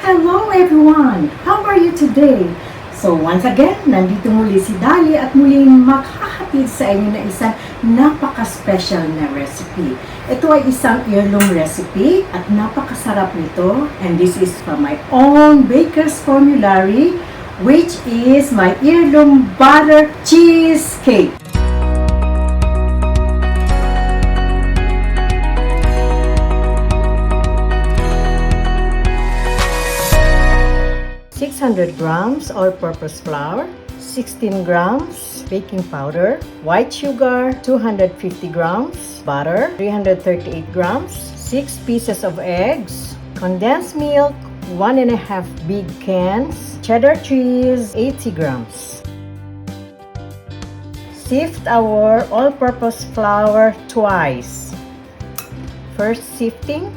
Hello everyone! How are you today? So once again, nandito muli si Dolly at muling makhahatid sa inyo na isang napaka-special na recipe. Ito ay isang heirloom recipe at napakasarap nito. And this is from my own baker's formulary, which is my heirloom butter cheesecake. 600 grams all-purpose flour, 16 grams baking powder, white sugar, 250 grams, butter, 338 grams, 6 pieces of eggs, condensed milk, 1.5 big cans, cheddar cheese, 80 grams. Sift our all-purpose flour twice. First sifting.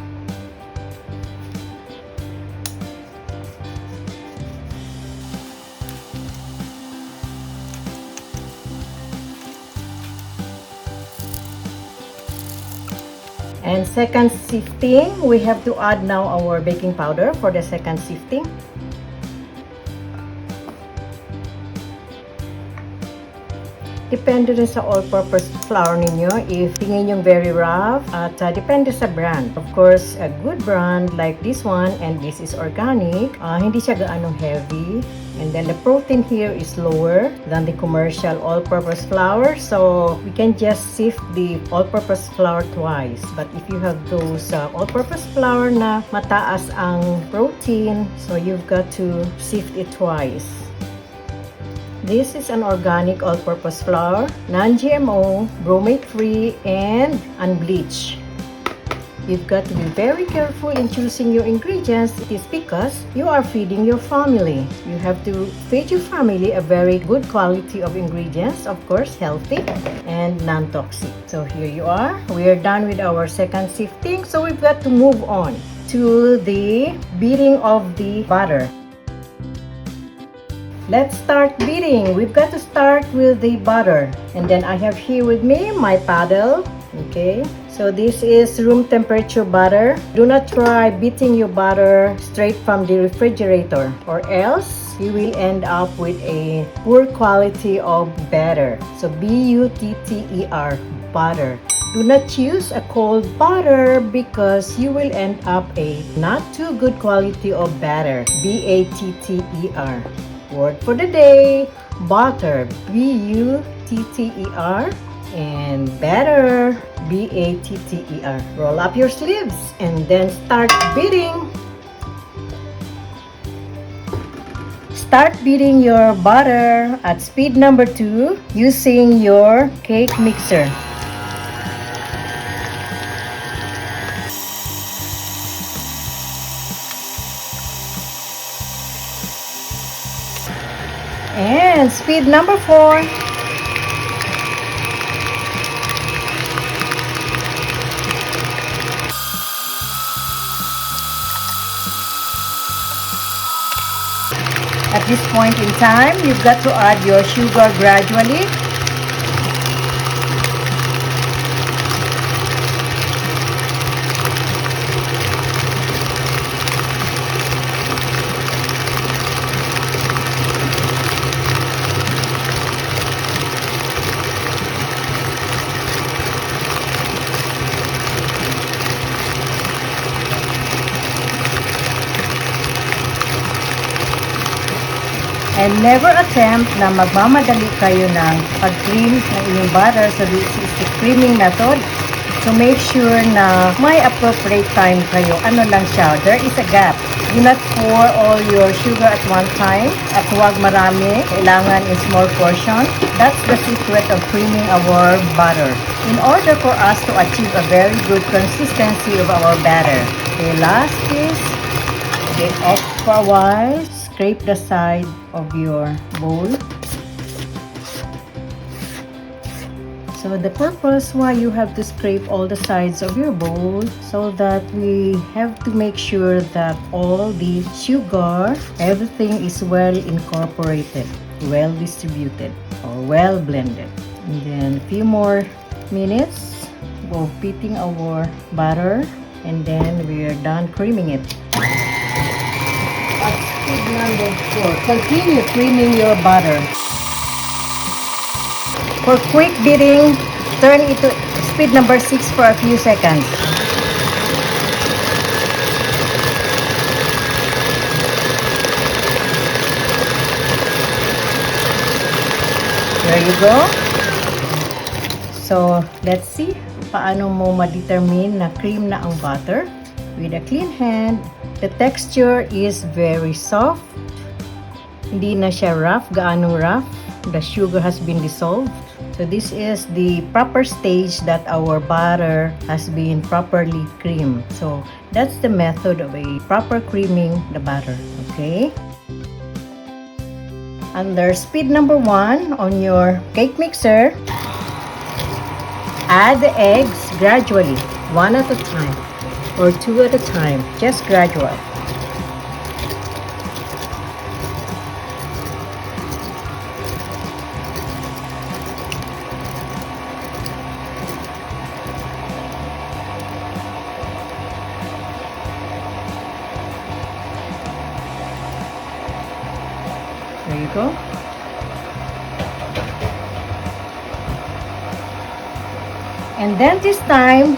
And second sifting, we have to add now our baking powder for the second sifting. Depende rin sa all-purpose flour ninyo if tingin yung very rough at depende sa brand. Of course, a good brand like this one, and this is organic, hindi siya gaanong heavy. And then the protein here is lower than the commercial all-purpose flour. So we can just sift the all-purpose flour twice. But if you have those all-purpose flour na mataas ang protein, so you've got to sift it twice. This is an organic all-purpose flour, non-GMO, bromate-free, and unbleached. You've got to be very careful in choosing your ingredients. It is because you are feeding your family. You have to feed your family a very good quality of ingredients, of course, healthy and non-toxic. So here you are. We are done with our second sifting. So we've got to move on to the beating of the butter. Let's start beating. We've got to start with the butter. And then I have here with me my paddle. Okay, so this is room temperature butter. Do not try beating your butter straight from the refrigerator, or else you will end up with a poor quality of batter. So B-U-T-T-E-R, butter. Do not use a cold butter because you will end up a not too good quality of batter. B-A-T-T-E-R. Word for the day, butter, B-U-T-T-E-R, and batter, B-A-T-T-E-R. Roll up your sleeves and then start beating. Start beating your butter at speed number 2 using your cake mixer. And speed number 4. At this point in time, you've got to add your sugar gradually. And never attempt na magmamadali kayo ng pag-cream ng inyong butter. So this is the creaming method. So make sure na may appropriate time kayo. Ano lang siya, there is a gap. Do not pour all your sugar at one time. At huwag marami. Kailangan in small portion. That's the secret of creaming our butter. In order for us to achieve a very good consistency of our batter. Okay, last is, get off for a while. Scrape the side of your bowl. So the purpose why you have to scrape all the sides of your bowl, so that we have to make sure that all the sugar, everything is well incorporated, well distributed, or well blended. And then a few more minutes of beating our butter, and then we are done creaming it. Number 4. Continue creaming your butter. For quick beating, turn it to speed number 6 for a few seconds. There you go. So, let's see paano mo ma-determine na cream na ang butter. With a clean hand, the texture is very soft. Hindi na siya rough, gaanong rough. The sugar has been dissolved. So this is the proper stage that our butter has been properly creamed. So that's the method of a proper creaming the butter. Okay? Under speed number 1 on your cake mixer, add the eggs gradually, 1 at a time or 2 at a time, just gradual. There you go. And then this time,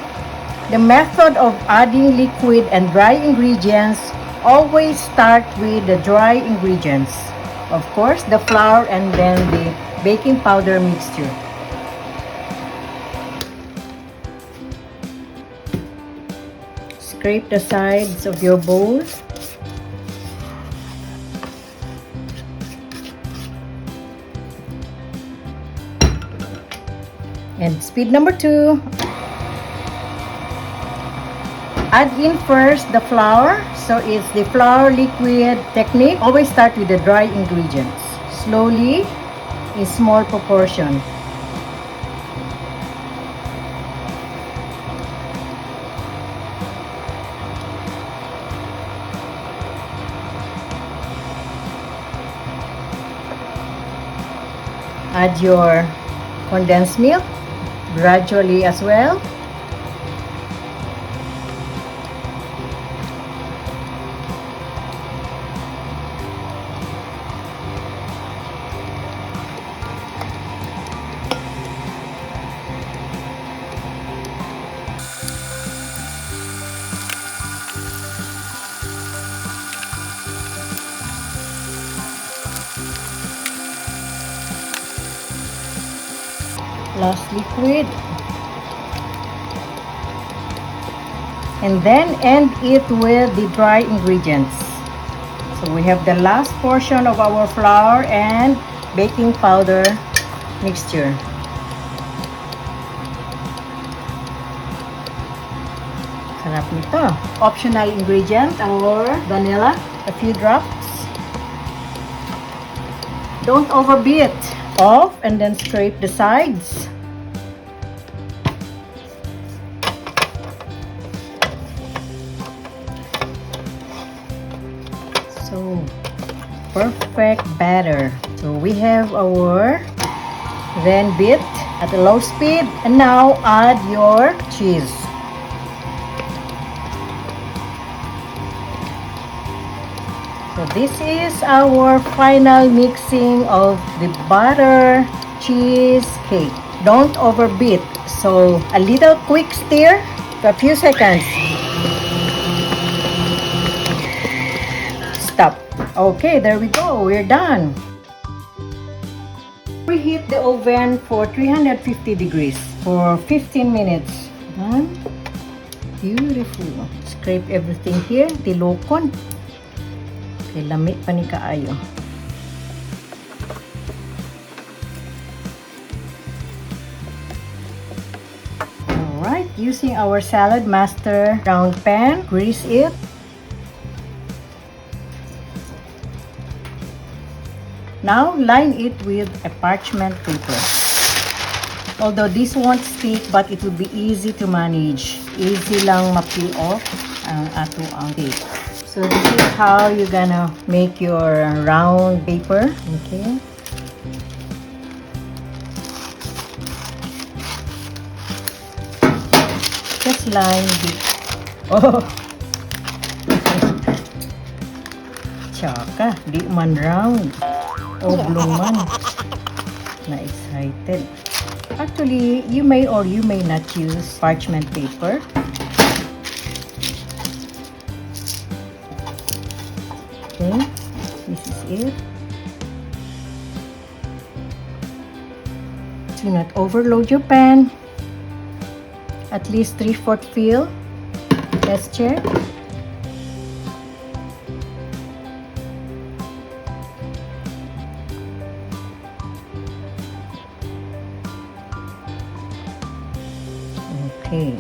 the method of adding liquid and dry ingredients, always start with the dry ingredients. Of course, the flour and then the baking powder mixture. Scrape the sides of your bowl. And speed number 2, add in first the flour. So it's the flour liquid technique. Always start with the dry ingredients. Slowly, in small proportion. Add your condensed milk gradually as well. Last liquid. And then end it with the dry ingredients. So we have the last portion of our flour and baking powder mixture. Sarap nito. Optional ingredient, our vanilla, a few drops. Don't overbeat. Off and then scrape the sides. So perfect batter. So we have our then beat at a low speed, and now add your cheese. So this is our final mixing of the butter cheese cake. Don't overbeat. So a little quick stir for a few seconds. Stop. Okay, there we go. We're done. Preheat the oven for 350 degrees for 15 minutes. Done. Beautiful. Scrape everything here. Tilokon. Okay, lami pa ni kaayo. Alright, using our SaladMaster round pan, grease it. Now, line it with a parchment paper. Although this won't stick, but it will be easy to manage. Easy lang ma-peel off ang ato ang cake. So this is how you're gonna make your round paper. Okay. Just line it. Oh. Tsaka, di man round. Oblong man. Na-excited. Actually, you may or you may not use parchment paper. Okay, this is it. Do not overload your pan. At least 3/4 fill. Let's check. Okay.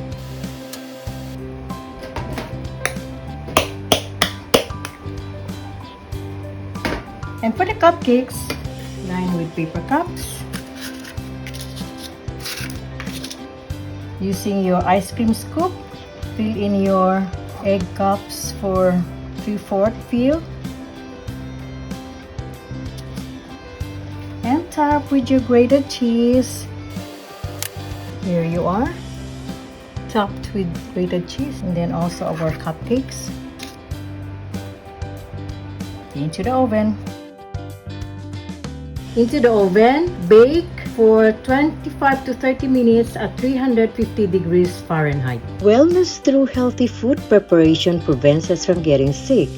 And for the cupcakes, line with paper cups. Using your ice cream scoop, fill in your egg cups for 3/4 fill. And top with your grated cheese. Here you are. Topped with grated cheese. And then also our cupcakes. Into the oven. Into the oven, bake for 25 to 30 minutes at 350 degrees Fahrenheit. Wellness through healthy food preparation prevents us from getting sick.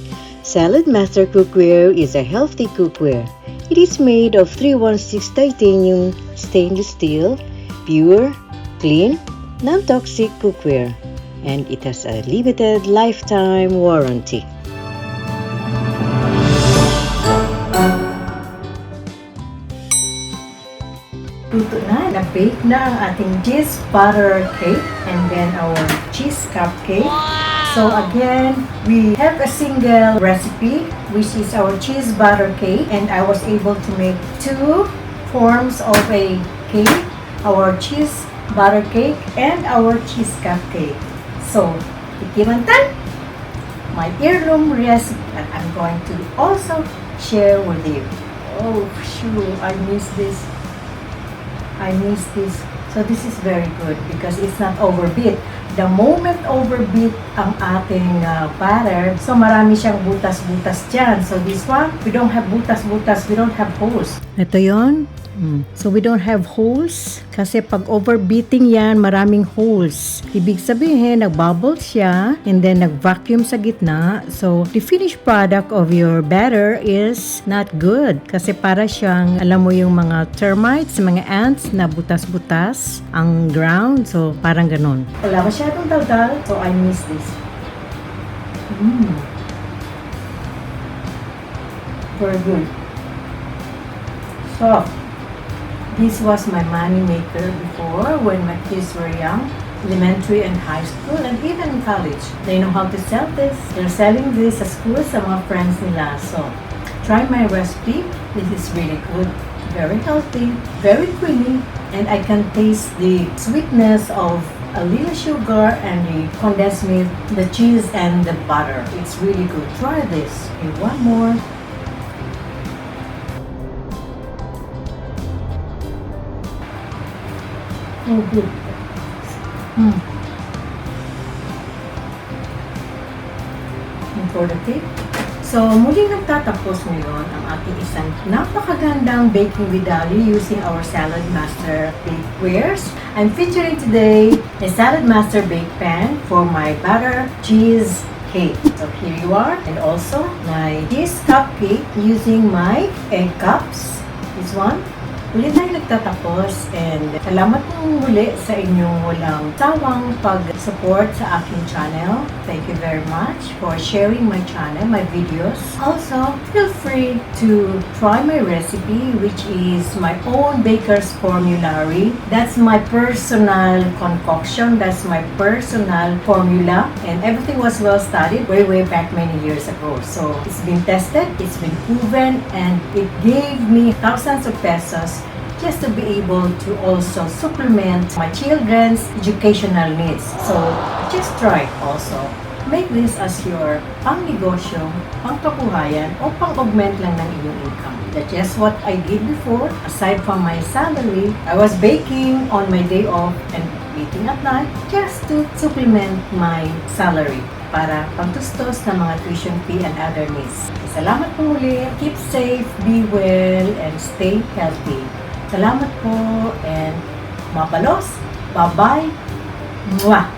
SaladMaster cookware is a healthy cookware. It is made of 316 titanium stainless steel, pure, clean, non-toxic cookware, and it has a limited lifetime warranty. Luto na, na-bake na ang ating cheese butter cake and then our cheese cupcake. So again, we have a single recipe which is our cheese butter cake, and I was able to make 2 forms of a cake, our cheese butter cake and our cheese cupcake. So, tikiman tan, my heirloom recipe that I'm going to also share with you. Oh, sure, I miss this. So this is very good because it's not overbeat. The moment overbeat ang ating batter, so marami siyang butas-butas dyan. So this one, we don't have butas-butas, we don't have holes. Ito yon. So we don't have holes kasi pag overbeating yan, maraming holes. Ibig sabihin, nag-bubble siya and then nag-vacuum sa gitna. So the finished product of your batter is not good kasi para siyang, alam mo yung mga termites, mga ants na butas-butas ang ground. So parang ganun. Wala masyadong daldal, so I miss this. Very good. Soft. This was my money maker before when my kids were young, elementary and high school, and even in college. They know how to sell this. They're selling this at school sa mga friends nila. So, try my recipe. This is really good. Very healthy, very creamy, and I can taste the sweetness of a little sugar and the condensed milk, the cheese, and the butter. It's really good. Try this. Okay, one more. Oh, good. And for the cake. So, muling nagtatapos ngayon ang ating isang napakagandang baking with Dolly using our SaladMaster bakewares. I'm featuring today a SaladMaster bake pan for my butter cheese cake. So, here you are. And also, my cheese cupcake using my egg cups. This one. Muli tayo nagtatapos, and salamat po muli sa inyong walang sawang pag-support sa aking channel. Thank you very much for sharing my channel, my videos. Also, feel free to try my recipe, which is my own baker's formulary. That's my personal concoction. That's my personal formula, and everything was well studied way back many years ago. So, it's been tested, it's been proven, and it gave me thousands of pesos just to be able to also supplement my children's educational needs. So, just try also. Make this as your pang-negosyo, pang-kabuhayan, o pang-augment lang ng iyong income. That's just what I did before. Aside from my salary, I was baking on my day off and eating at night just to supplement my salary. para pangtustos ng mga tuition fee and other needs. Salamat po muli. Keep safe, be well, and stay healthy. Salamat po and mga palos. Bye-bye. Mwah!